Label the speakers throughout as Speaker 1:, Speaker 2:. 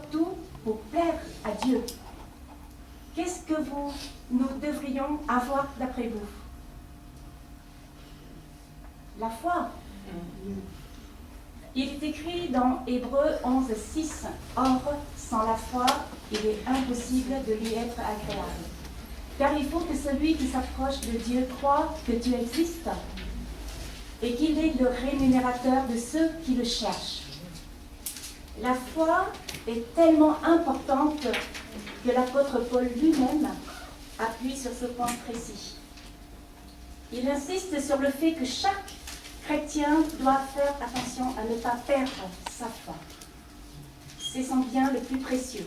Speaker 1: surtout pour plaire à Dieu. Qu'est-ce que nous devrions avoir d'après vous? La foi. Il est écrit dans Hébreux 11:6, « Or, sans la foi, il est impossible de lui être agréable. Car il faut que celui qui s'approche de Dieu croit que Dieu existe et qu'il est le rémunérateur de ceux qui le cherchent. » La foi est tellement importante que l'apôtre Paul lui-même appuie sur ce point précis. Il insiste sur le fait que chaque chrétien doit faire attention à ne pas perdre sa foi. C'est son bien le plus précieux.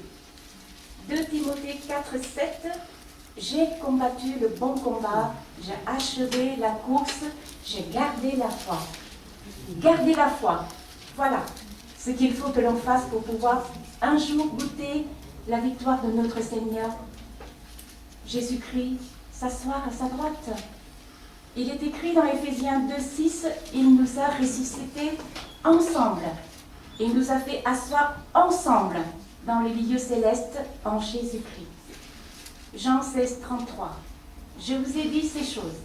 Speaker 1: 2 Timothée 4:7, « J'ai combattu le bon combat, j'ai achevé la course, j'ai gardé la foi. » Garder la foi, voilà ce qu'il faut que l'on fasse pour pouvoir un jour goûter la victoire de notre Seigneur Jésus-Christ, s'asseoir à sa droite. Il est écrit dans Éphésiens 2:6, « Il nous a ressuscités ensemble. Il nous a fait asseoir ensemble dans les lieux célestes en Jésus-Christ. » Jean 16:33, « Je vous ai dit ces choses,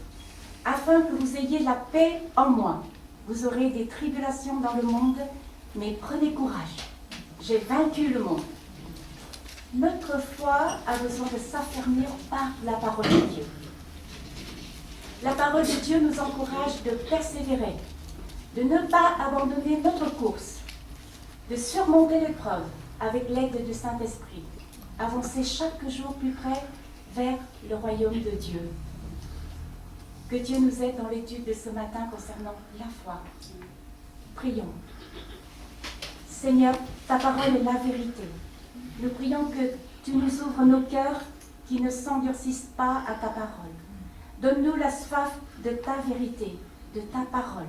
Speaker 1: afin que vous ayez la paix en moi. Vous aurez des tribulations dans le monde, mais prenez courage. J'ai vaincu le monde. » Notre foi a besoin de s'affermir par la parole de Dieu. La parole de Dieu nous encourage de persévérer, de ne pas abandonner notre course, de surmonter l'épreuve avec l'aide du Saint-Esprit, avancer chaque jour plus près vers le royaume de Dieu. Que Dieu nous aide dans l'étude de ce matin concernant la foi. Prions. Seigneur, ta parole est la vérité. Nous prions que tu nous ouvres nos cœurs qui ne s'endurcissent pas à ta parole. Donne-nous la soif de ta vérité, de ta parole,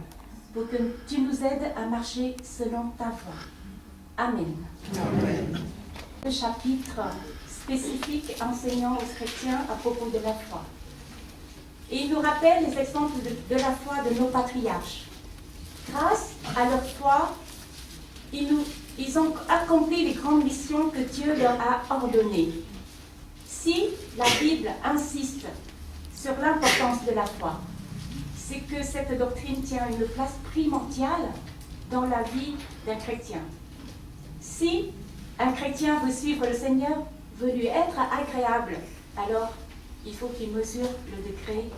Speaker 1: pour que tu nous aides à marcher selon ta voie. Amen. Amen. Le chapitre spécifique enseignant aux chrétiens à propos de la foi. Et il nous rappelle les exemples de la foi de nos patriarches. Grâce à leur foi, ils ont accompli les grandes missions que Dieu leur a ordonnées. Si la Bible insiste sur l'importance de la foi, c'est que cette doctrine tient une place primordiale dans la vie d'un chrétien. Si un chrétien veut suivre le Seigneur, veut lui être agréable, alors il faut qu'il mesure le degré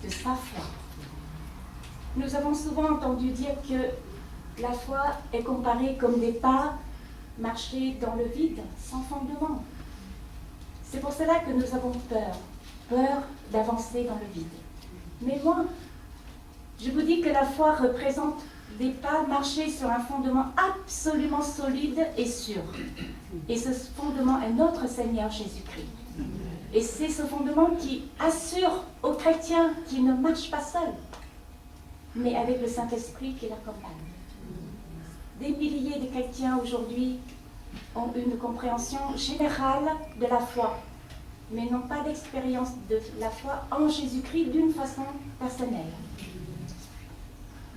Speaker 1: de sa foi. Nous avons souvent entendu dire que la foi est comparée comme des pas marchés dans le vide, sans fondement. C'est pour cela que nous avons peur d'avancer dans le vide. Mais moi, je vous dis que la foi représente des pas marchés sur un fondement absolument solide et sûr. Et ce fondement est notre Seigneur Jésus-Christ. Et c'est ce fondement qui assure aux chrétiens qui ne marchent pas seuls, mais avec le Saint-Esprit qui l'accompagne. Des milliers de chrétiens aujourd'hui ont une compréhension générale de la foi, mais n'ont pas d'expérience de la foi en Jésus-Christ d'une façon personnelle.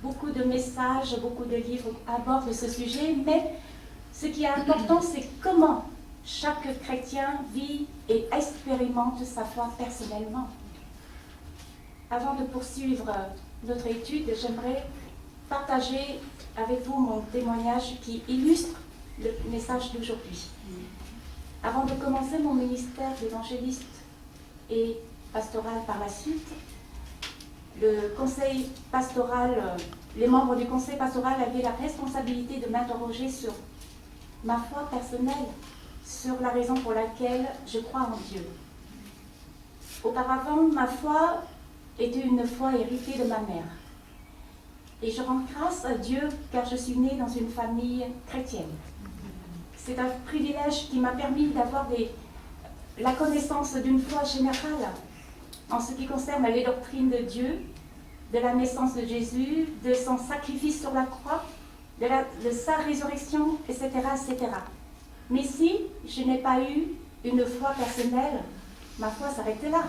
Speaker 1: Beaucoup de messages, beaucoup de livres abordent ce sujet, mais ce qui est important, c'est comment chaque chrétien vit et expérimente sa foi personnellement. Avant de poursuivre notre étude, j'aimerais partager avec vous mon témoignage qui illustre le message d'aujourd'hui. Avant de commencer mon ministère d'évangéliste et pastoral par la suite, le conseil pastoral, les membres du conseil pastoral avaient la responsabilité de m'interroger sur ma foi personnelle, sur la raison pour laquelle je crois en Dieu. Auparavant, ma foi était une foi héritée de ma mère. Et je rends grâce à Dieu car je suis née dans une famille chrétienne. C'est un privilège qui m'a permis d'avoir la connaissance d'une foi générale en ce qui concerne les doctrines de Dieu, de la naissance de Jésus, de son sacrifice sur la croix, de sa résurrection, etc., etc. Mais si je n'ai pas eu une foi personnelle, ma foi s'arrêtait là.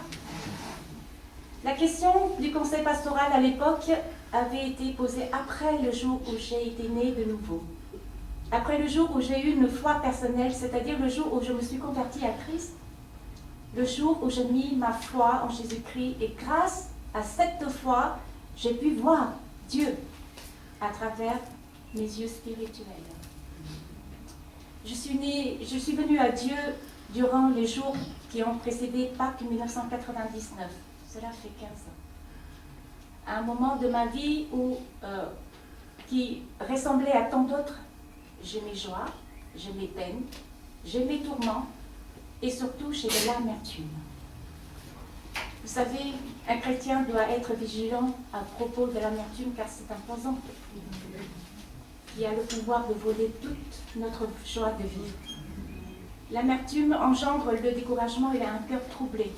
Speaker 1: La question du conseil pastoral à l'époque avait été posée après le jour où j'ai été née de nouveau. Après le jour où j'ai eu une foi personnelle, c'est-à-dire le jour où je me suis convertie à Christ, le jour où j'ai mis ma foi en Jésus-Christ, et grâce à cette foi, j'ai pu voir Dieu à travers mes yeux spirituels. Je suis venue à Dieu durant les jours qui ont précédé Pâques 1999. Cela fait 15 ans. À un moment de ma vie qui ressemblait à tant d'autres, j'ai mes joies, j'ai mes peines, j'ai mes tourments et surtout j'ai de l'amertume. Vous savez, un chrétien doit être vigilant à propos de l'amertume car c'est un poison qui a le pouvoir de voler toute notre joie de vivre. L'amertume engendre le découragement et un cœur troublé.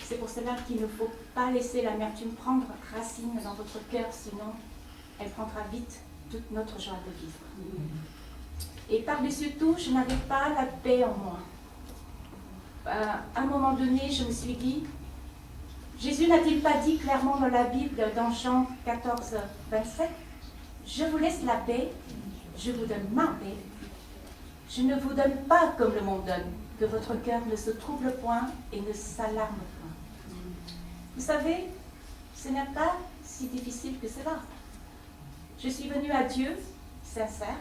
Speaker 1: C'est pour cela qu'il ne faut pas laisser l'amertume prendre racine dans votre cœur, sinon elle prendra vite toute notre joie de vivre. Et par-dessus tout, je n'avais pas la paix en moi. À un moment donné, je me suis dit, Jésus n'a-t-il pas dit clairement dans la Bible, dans Jean 14, 27, « Je vous laisse la paix, je vous donne ma paix. Je ne vous donne pas comme le monde donne, que votre cœur ne se trouble point et ne s'alarme point. » Vous savez, ce n'est pas si difficile que cela. Je suis venue à Dieu, sincère,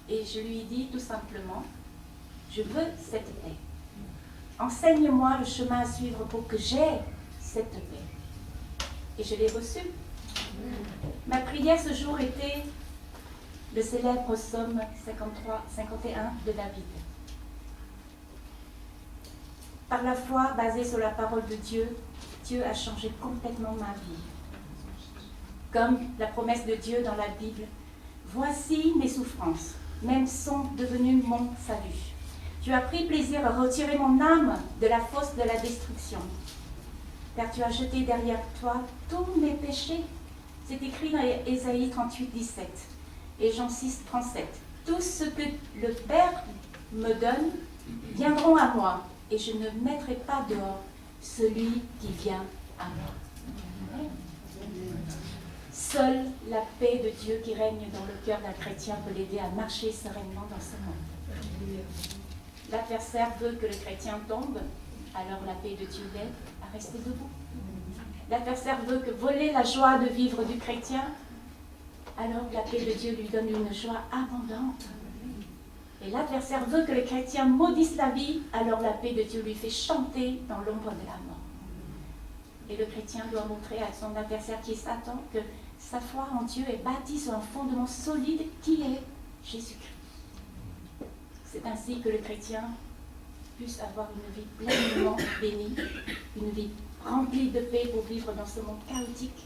Speaker 1: et je lui ai dit tout simplement, je veux cette paix. Enseigne-moi le chemin à suivre pour que j'aie cette paix. Et je l'ai reçue. Ma prière ce jour était le célèbre psaume 51 de David. Par la foi basée sur la parole de Dieu, Dieu a changé complètement ma vie. Comme la promesse de Dieu dans la Bible, « Voici mes souffrances, même sont devenues mon salut. Tu as pris plaisir à retirer mon âme de la fosse de la destruction, car tu as jeté derrière toi tous mes péchés. » C'est écrit dans Ésaïe 38, 17 et Jean 6, 37. « Tout ce que le Père me donne viendront à moi, et je ne mettrai pas dehors celui qui vient à moi. » Seule la paix de Dieu qui règne dans le cœur d'un chrétien peut l'aider à marcher sereinement dans ce monde. L'adversaire veut que le chrétien tombe, alors la paix de Dieu l'aide à rester debout. L'adversaire veut que voler la joie de vivre du chrétien, alors la paix de Dieu lui donne une joie abondante. Et l'adversaire veut que le chrétien maudisse la vie, alors la paix de Dieu lui fait chanter dans l'ombre de la mort. Et le chrétien doit montrer à son adversaire qui est Satan que sa foi en Dieu est bâtie sur un fondement solide qui est Jésus-Christ. C'est ainsi que le chrétien puisse avoir une vie pleinement bénie, une vie remplie de paix pour vivre dans ce monde chaotique,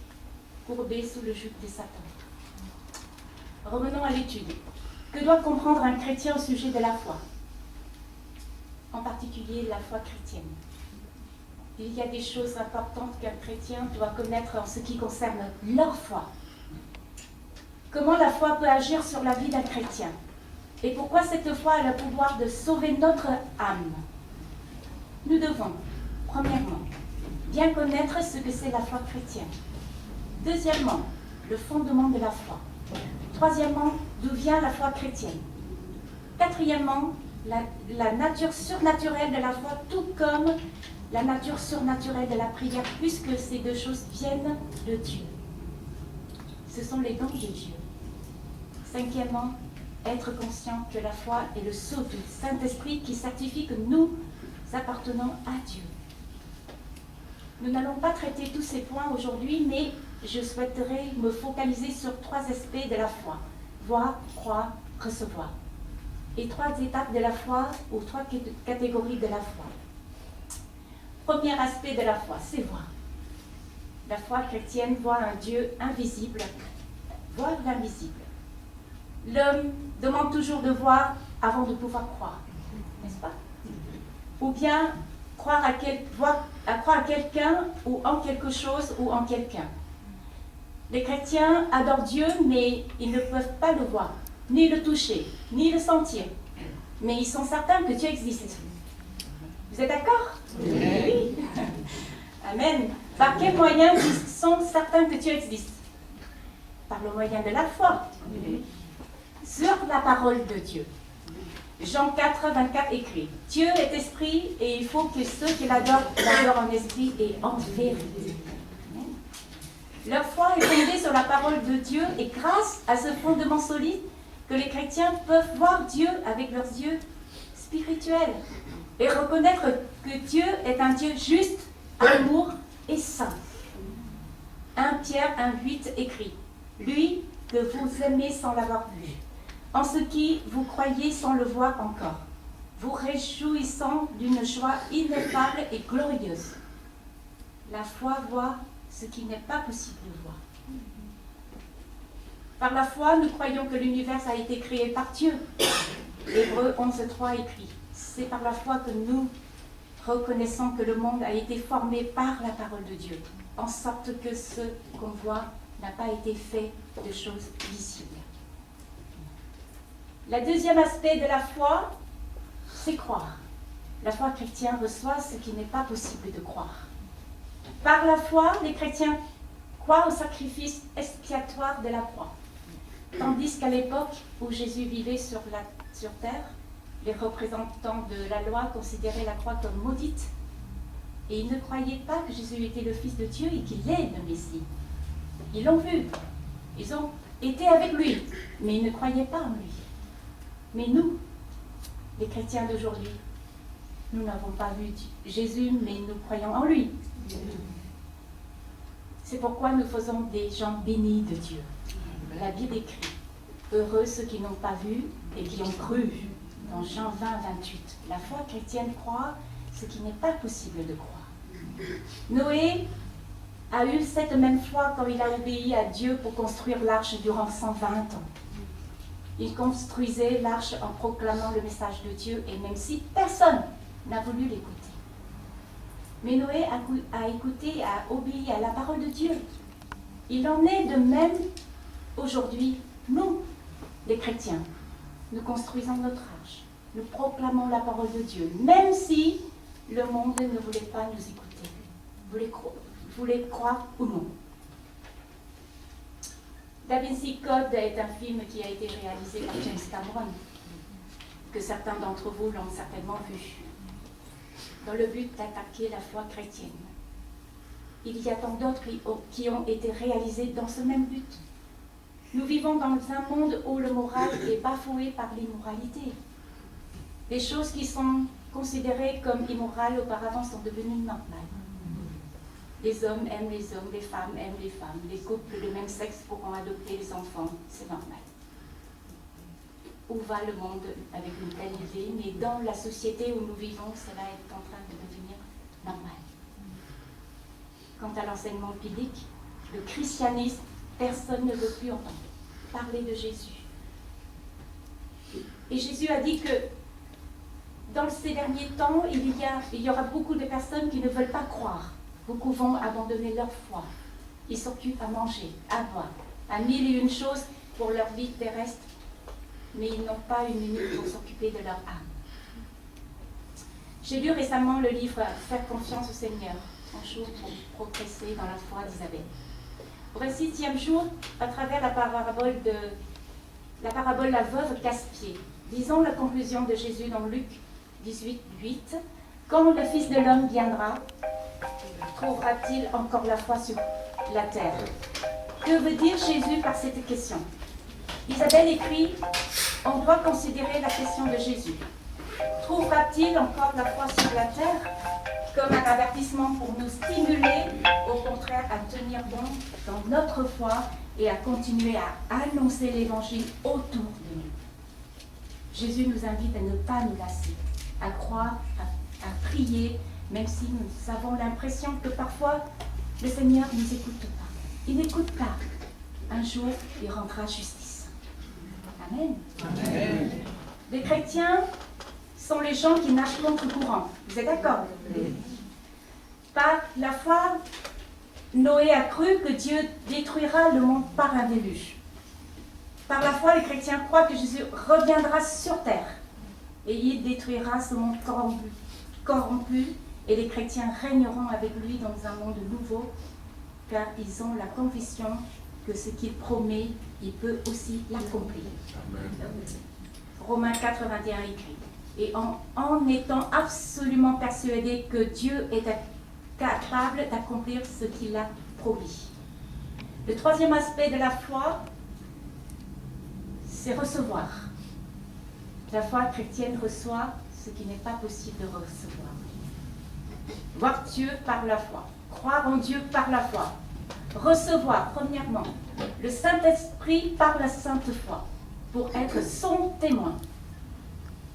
Speaker 1: courbé sous le joug de Satan. Revenons à l'étude. Que doit comprendre un chrétien au sujet de la foi? En particulier la foi chrétienne. Il y a des choses importantes qu'un chrétien doit connaître en ce qui concerne leur foi. Comment la foi peut agir sur la vie d'un chrétien? Et pourquoi cette foi a le pouvoir de sauver notre âme? Nous devons, premièrement, bien connaître ce que c'est la foi chrétienne. Deuxièmement, le fondement de la foi. Troisièmement, d'où vient la foi chrétienne. Quatrièmement, la nature surnaturelle de la foi, tout comme la nature surnaturelle de la prière, puisque ces deux choses viennent de Dieu. Ce sont les dons de Dieu. Cinquièmement, être conscient que la foi est le sceau du Saint-Esprit qui certifie que nous appartenons à Dieu. Nous n'allons pas traiter tous ces points aujourd'hui, mais je souhaiterais me focaliser sur 3 aspects de la foi. Voir, croire, recevoir. Et 3 étapes de la foi, ou 3 catégories de la foi. Premier aspect de la foi, c'est voir. La foi chrétienne voit un Dieu invisible, voir l'invisible. L'homme demande toujours de voir avant de pouvoir croire, n'est-ce pas? Ou bien croire à quelqu'un ou en quelque chose ou en quelqu'un. Les chrétiens adorent Dieu, mais ils ne peuvent pas le voir, ni le toucher, ni le sentir. Mais ils sont certains que Dieu existe. Vous êtes d'accord? Oui. Amen. Par quel moyen ils sont certains que Dieu existe? Par le moyen de la foi. sur la parole de Dieu. Jean 4, 24 écrit, « Dieu est esprit et il faut que ceux qui l'adorent en esprit et en vérité. » Leur foi est fondée sur la parole de Dieu et grâce à ce fondement solide que les chrétiens peuvent voir Dieu avec leurs yeux spirituels et reconnaître que Dieu est un Dieu juste, amour et saint. 1 Pierre 1,8 écrit, « Lui que vous aimez sans l'avoir vu, en ce qui vous croyez sans le voir encore, vous réjouissant d'une joie ineffable et glorieuse. La foi voit ce qui n'est pas possible de voir. » Par la foi, nous croyons que l'univers a été créé par Dieu. Hébreux 11,3 écrit, « C'est par la foi que nous reconnaissons que le monde a été formé par la parole de Dieu, en sorte que ce qu'on voit n'a pas été fait de choses visibles. » Le deuxième aspect de la foi, c'est croire. La foi chrétienne reçoit ce qui n'est pas possible de croire. Par la foi, les chrétiens croient au sacrifice expiatoire de la croix. Tandis qu'à l'époque où Jésus vivait sur terre, les représentants de la loi considéraient la croix comme maudite. Et ils ne croyaient pas que Jésus était le Fils de Dieu et qu'il est le Messie. Ils l'ont vu. Ils ont été avec lui, mais ils ne croyaient pas en lui. Mais nous, les chrétiens d'aujourd'hui, nous n'avons pas vu Jésus, mais nous croyons en lui. C'est pourquoi nous faisons des gens bénis de Dieu. La Bible écrit, « Heureux ceux qui n'ont pas vu et qui ont cru » dans Jean 20, 28. La foi chrétienne croit ce qui n'est pas possible de croire. Noé a eu cette même foi quand il a obéi à Dieu pour construire l'arche durant 120 ans. Il construisait l'arche en proclamant le message de Dieu, et même si personne n'a voulu l'écouter. Mais Noé a écouté, a obéi à la parole de Dieu. Il en est de même aujourd'hui, nous, les chrétiens. Nous construisons notre arche. Nous proclamons la parole de Dieu, même si le monde ne voulait pas nous écouter. Voulait croire ou non. Da Vinci Code est un film qui a été réalisé par James Cameron, que certains d'entre vous l'ont certainement vu, dans le but d'attaquer la foi chrétienne. Il y a tant d'autres qui ont été réalisés dans ce même but. Nous vivons dans un monde où le moral est bafoué par l'immoralité. Les choses qui sont considérées comme immorales auparavant sont devenues normales. Les hommes aiment les hommes, les femmes aiment les femmes, les couples de même sexe pourront adopter les enfants, c'est normal. Où va le monde avec une telle idée? Mais dans la société où nous vivons, cela est en train de devenir normal. Quant à l'enseignement biblique, le christianisme, personne ne veut plus entendre parler de Jésus. Et Jésus a dit que dans ces derniers temps, il y aura beaucoup de personnes qui ne veulent pas croire. Beaucoup vont abandonner leur foi. Ils s'occupent à manger, à boire, à mille et une choses pour leur vie terrestre, mais ils n'ont pas une minute pour s'occuper de leur âme. J'ai lu récemment le livre « Faire confiance au Seigneur », un jour pour progresser dans la foi d'Isabelle. Au 6e jour, à travers la parabole La veuve casse-pied, disons la conclusion de Jésus dans Luc 18, 8. « Quand le Fils de l'homme viendra, trouvera-t-il encore la foi sur la terre ?» Que veut dire Jésus par cette question? Isabelle écrit, on doit considérer la question de Jésus. Trouvera-t-il encore la foi sur la terre? Comme un avertissement pour nous stimuler, au contraire, à tenir bon dans notre foi et à continuer à annoncer l'évangile autour de nous. Jésus nous invite à ne pas nous lasser, à croire, à prier, même si nous avons l'impression que parfois le Seigneur ne nous écoute pas. Il n'écoute pas. Un jour, il rendra justice. Amen. Amen. Les chrétiens sont les gens qui nagent contre courant. Vous êtes d'accord? Par la foi, Noé a cru que Dieu détruira le monde par un déluge. Par la foi, les chrétiens croient que Jésus reviendra sur terre et il détruira ce monde corrompu et les chrétiens régneront avec lui dans un monde nouveau car ils ont la conviction que ce qu'il promet, il peut aussi l'accomplir. Romains 4, 21 écrit. Et en étant absolument persuadé que Dieu est capable d'accomplir ce qu'il a promis. Le troisième aspect de la foi, c'est recevoir. La foi chrétienne reçoit ce qui n'est pas possible de recevoir. Voir Dieu par la foi. Croire en Dieu par la foi. Recevoir, premièrement, le Saint-Esprit par la sainte foi, pour être son témoin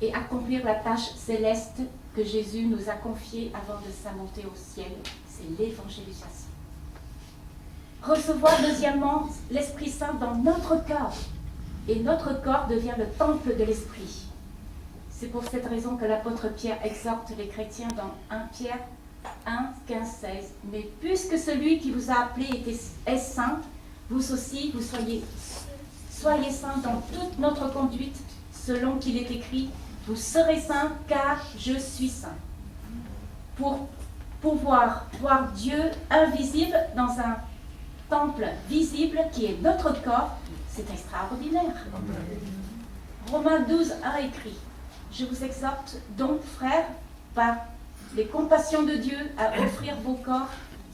Speaker 1: et accomplir la tâche céleste que Jésus nous a confiée avant de sa montée au ciel, c'est l'évangélisation. Recevoir, deuxièmement, l'Esprit Saint dans notre corps, et notre corps devient le temple de l'Esprit. C'est pour cette raison que l'apôtre Pierre exhorte les chrétiens dans 1 Pierre 1, 15, 16. Mais puisque celui qui vous a appelé est saint, vous aussi, vous soyez saints dans toute notre conduite, selon qu'il est écrit, vous serez saints car je suis saint. Pour pouvoir voir Dieu invisible dans un temple visible qui est notre corps, c'est extraordinaire. Amen. Romains 12, 1 écrit, je vous exhorte donc, frères, par les compassions de Dieu, à offrir vos corps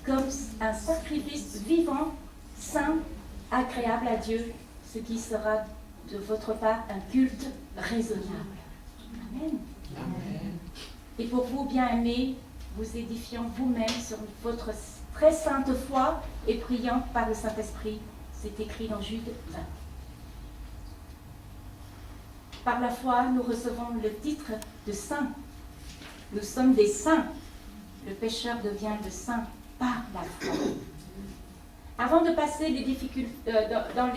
Speaker 1: comme un sacrifice vivant, saint, agréable à Dieu, ce qui sera de votre part un culte raisonnable. Amen. Amen. Et pour vous, bien-aimés, vous édifiant vous-même sur votre très sainte foi et priant par le Saint-Esprit, c'est écrit dans Jude 20. Par la foi, nous recevons le titre de saint. Nous sommes des saints. Le pécheur devient le saint par la foi. Avant de passer les difficultés, dans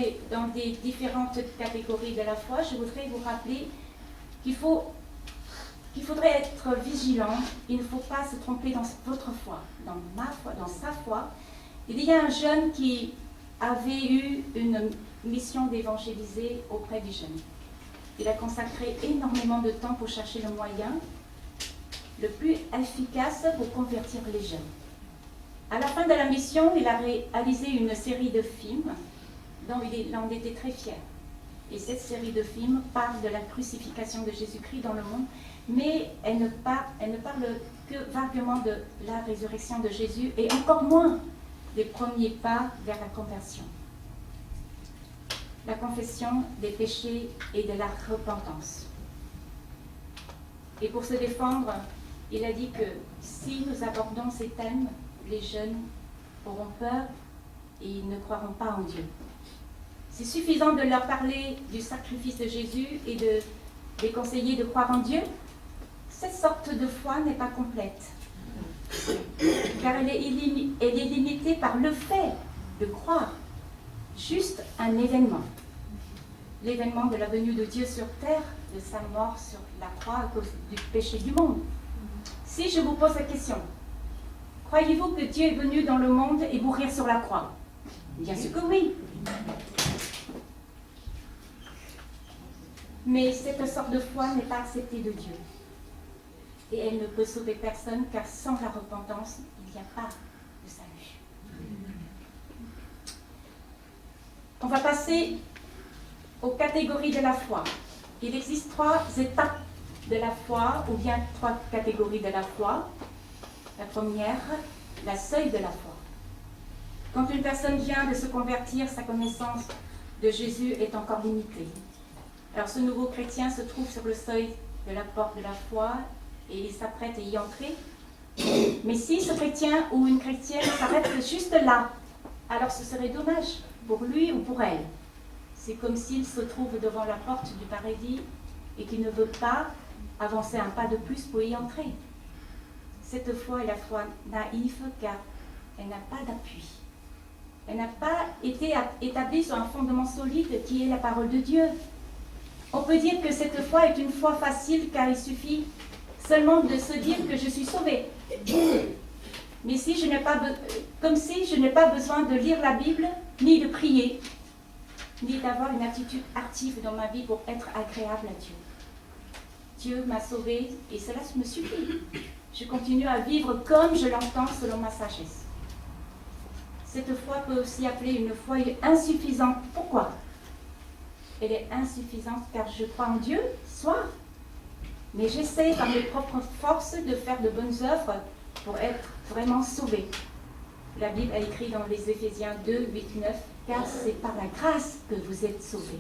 Speaker 1: les différentes catégories de la foi, je voudrais vous rappeler qu'il faudrait être vigilant. Il ne faut pas se tromper dans votre foi, dans ma foi, dans sa foi. Il y a un jeune qui avait eu une mission d'évangéliser auprès du jeune. Il a consacré énormément de temps pour chercher le moyen le plus efficace pour convertir les jeunes. À la fin de la mission, il a réalisé une série de films dont il en était très fier. Et cette série de films parle de la crucifixion de Jésus-Christ dans le monde, mais elle ne parle que vaguement de la résurrection de Jésus et encore moins des premiers pas vers la conversion. La confession des péchés et de la repentance. Et pour se défendre, il a dit que si nous abordons ces thèmes, les jeunes auront peur et ils ne croiront pas en Dieu. C'est suffisant de leur parler du sacrifice de Jésus et de les conseiller de croire en Dieu. Cette sorte de foi n'est pas complète, car elle est limitée par le fait de croire. Juste un événement. L'événement de la venue de Dieu sur terre, de sa mort sur la croix à cause du péché du monde. Si je vous pose la question, croyez-vous que Dieu est venu dans le monde et mourir sur la croix? Bien sûr que oui. Mais cette sorte de foi n'est pas acceptée de Dieu. Et elle ne peut sauver personne, car sans la repentance, il n'y a pas de salut. On va passer aux catégories de la foi. Il existe 3 étapes de la foi, ou bien 3 catégories de la foi. La première, la seuil de la foi. Quand une personne vient de se convertir, sa connaissance de Jésus est encore limitée. Alors ce nouveau chrétien se trouve sur le seuil de la porte de la foi et il s'apprête à y entrer. Mais si ce chrétien ou une chrétienne s'arrête juste là, alors ce serait dommage pour lui ou pour elle. C'est comme s'il se trouve devant la porte du paradis et qu'il ne veut pas avancer un pas de plus pour y entrer. Cette foi est la foi naïve car elle n'a pas d'appui. Elle n'a pas été établie sur un fondement solide qui est la parole de Dieu. On peut dire que cette foi est une foi facile car il suffit seulement de se dire que je suis sauvé. Mais si je n'ai pas comme si je n'ai pas besoin de lire la Bible, ni de prier, ni d'avoir une attitude active dans ma vie pour être agréable à Dieu. Dieu m'a sauvé et cela me suffit. Je continue à vivre comme je l'entends selon ma sagesse. cette foi peut aussi appeler une foi insuffisante. Pourquoi? Elle est insuffisante car je crois en Dieu, soit, mais j'essaie par mes propres forces de faire de bonnes œuvres pour être vraiment sauvé. La Bible a écrit dans les Éphésiens 2, 8, 9, car c'est par la grâce que vous êtes sauvés,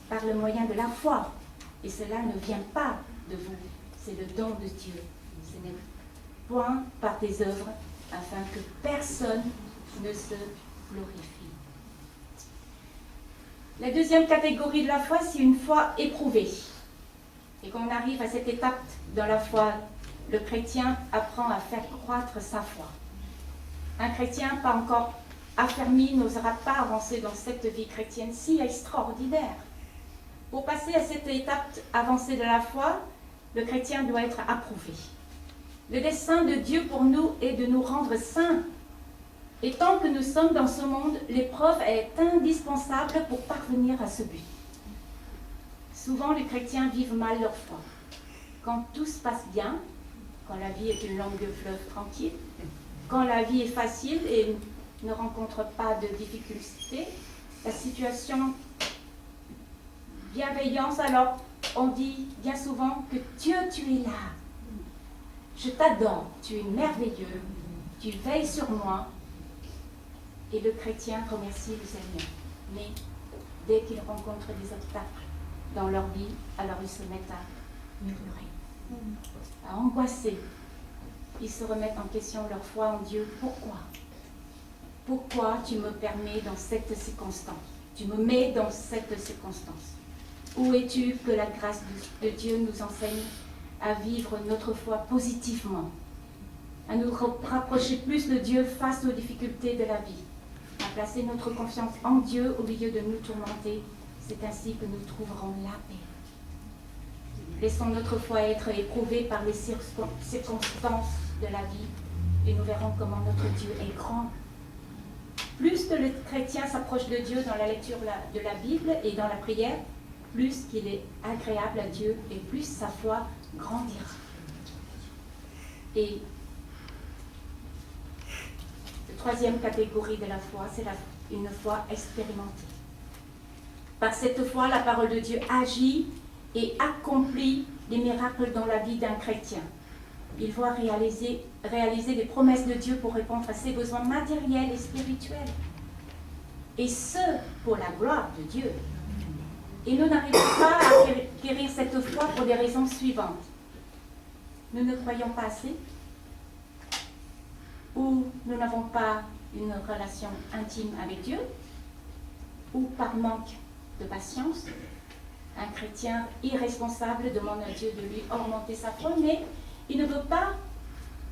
Speaker 1: par le moyen de la foi. Et cela ne vient pas de vous, c'est le don de Dieu. Ce n'est point par des œuvres, afin que personne ne se glorifie. La deuxième catégorie de la foi, c'est une foi éprouvée. Et quand on arrive à cette étape dans la foi, le chrétien apprend à faire croître sa foi. Un chrétien pas encore affermi n'osera pas avancer dans cette vie chrétienne si extraordinaire. Pour passer à cette étape avancée de la foi, le chrétien doit être approuvé. Le dessein de Dieu pour nous est de nous rendre saints. Et tant que nous sommes dans ce monde, l'épreuve est indispensable pour parvenir à ce but. Souvent, les chrétiens vivent mal leur foi. Quand tout se passe bien, quand la vie est une longue fleuve tranquille, quand la vie est facile et ne rencontre pas de difficultés, la situation bienveillance, alors on dit bien souvent que Dieu, tu es là. Je t'adore, tu es merveilleux, tu veilles sur moi. Et le chrétien remercie le Seigneur. Mais dès qu'il rencontre des obstacles dans leur vie, alors ils se mettent à murmurer, à angoisser. Ils se remettent en question leur foi en Dieu. Pourquoi? Pourquoi tu me permets dans cette circonstance? Tu me mets dans cette circonstance. Où es-tu que la grâce de Dieu nous enseigne à vivre notre foi positivement, à nous rapprocher plus de Dieu face aux difficultés de la vie, à placer notre confiance en Dieu au milieu de nous tourmenter. C'est ainsi que nous trouverons la paix. Laissons notre foi être éprouvée par les circonstances de la vie et nous verrons comment notre Dieu est grand. Plus que le chrétien s'approche de Dieu dans la lecture de la Bible et dans la prière, plus qu'il est agréable à Dieu et plus sa foi grandira. Et la troisième catégorie de la foi, c'est une foi expérimentée. Par cette foi, la parole de Dieu agit et accomplit les miracles dans la vie d'un chrétien. Il voit réaliser les promesses de Dieu pour répondre à ses besoins matériels et spirituels. Et ce, pour la gloire de Dieu. Et nous n'arrivons pas à acquérir cette foi pour des raisons suivantes. Nous ne croyons pas assez, ou nous n'avons pas une relation intime avec Dieu, ou par manque de patience. Un chrétien irresponsable demande à Dieu de lui augmenter sa foi, mais il ne veut pas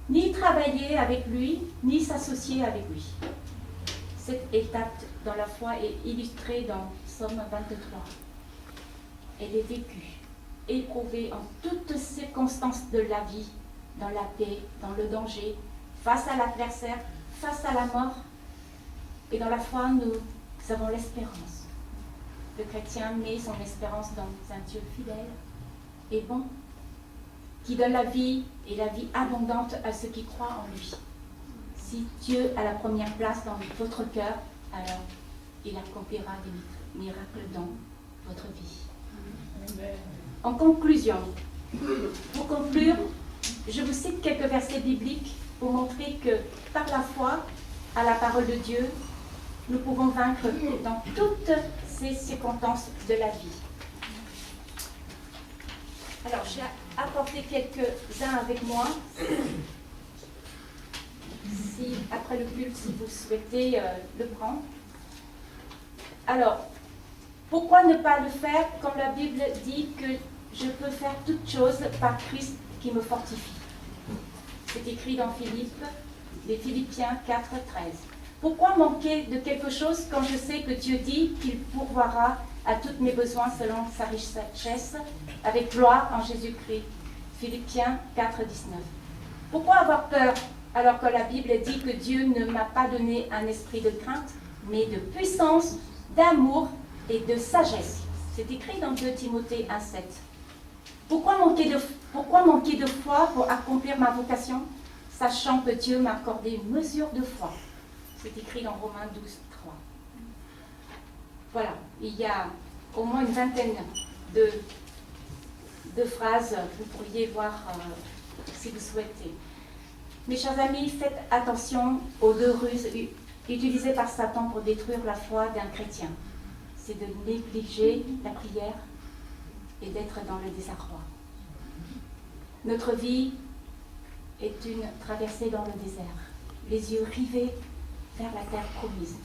Speaker 1: ni travailler avec lui, ni s'associer avec lui. Cette étape dans la foi est illustrée dans Psaume 23. Elle est vécue, éprouvée en toutes circonstances de la vie, dans la paix, dans le danger, face à l'adversaire, face à la mort. Et dans la foi, nous avons l'espérance. Le chrétien met son espérance dans un Dieu fidèle et bon, qui donne la vie et la vie abondante à ceux qui croient en lui. Si Dieu a la première place dans votre cœur, alors il accomplira des miracles dans votre vie. En conclusion, pour conclure, je vous cite quelques versets bibliques pour montrer que par la foi à la parole de Dieu, nous pouvons vaincre dans toutes ces circonstances de la vie. Alors, j'ai apporté quelques-uns avec moi. Si, après le culte, si vous souhaitez le prendre. Alors, pourquoi ne pas le faire comme la Bible dit que je peux faire toutes choses par Christ qui me fortifie? C'est écrit dans les Philippiens 4, 13. Pourquoi manquer de quelque chose quand je sais que Dieu dit qu'il pourvoira à tous mes besoins selon sa richesse avec gloire en Jésus-Christ? Philippiens 4, 19. Pourquoi avoir peur alors que la Bible dit que Dieu ne m'a pas donné un esprit de crainte, mais de puissance, d'amour et de sagesse? C'est écrit dans 2 Timothée 1, 7. Pourquoi manquer de foi pour accomplir ma vocation, sachant que Dieu m'a accordé une mesure de foi? C'est écrit dans Romains 12, 3. Voilà, il y a au moins une vingtaine de phrases que vous pourriez voir si vous souhaitez. Mes chers amis, faites attention aux deux ruses utilisées par Satan pour détruire la foi d'un chrétien. C'est de négliger la prière et d'être dans le désarroi. Notre vie est une traversée dans le désert, les yeux rivés vers la terre promise.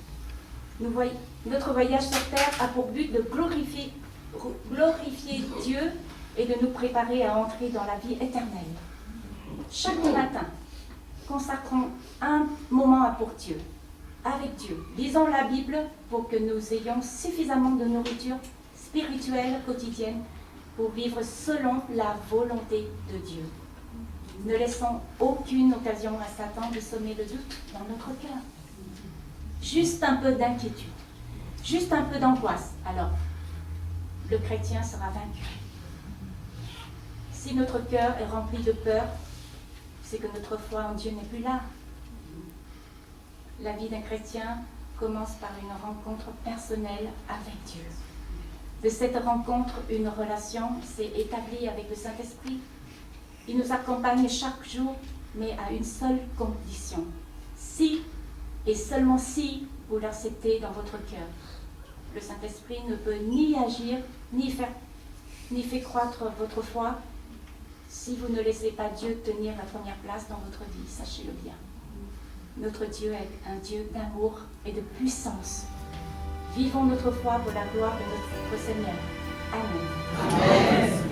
Speaker 1: Notre voyage sur terre a pour but de glorifier Dieu et de nous préparer à entrer dans la vie éternelle. Chaque matin, consacrons un moment pour Dieu, avec Dieu. Lisons la Bible pour que nous ayons suffisamment de nourriture spirituelle quotidienne pour vivre selon la volonté de Dieu. Ne laissons aucune occasion à Satan de semer le doute dans notre cœur. Juste un peu d'inquiétude, juste un peu d'angoisse, alors le chrétien sera vaincu. Si notre cœur est rempli de peur, c'est que notre foi en Dieu n'est plus là. La vie d'un chrétien commence par une rencontre personnelle avec Dieu. De cette rencontre, une relation s'est établie avec le Saint-Esprit. Il nous accompagne chaque jour, mais à une seule condition. Si, et seulement si, vous l'acceptez dans votre cœur. Le Saint-Esprit ne peut ni agir, ni faire croître votre foi si vous ne laissez pas Dieu tenir la première place dans votre vie. Sachez-le bien. Notre Dieu est un Dieu d'amour et de puissance. Vivons notre foi pour la gloire de notre Seigneur. Amen. Amen.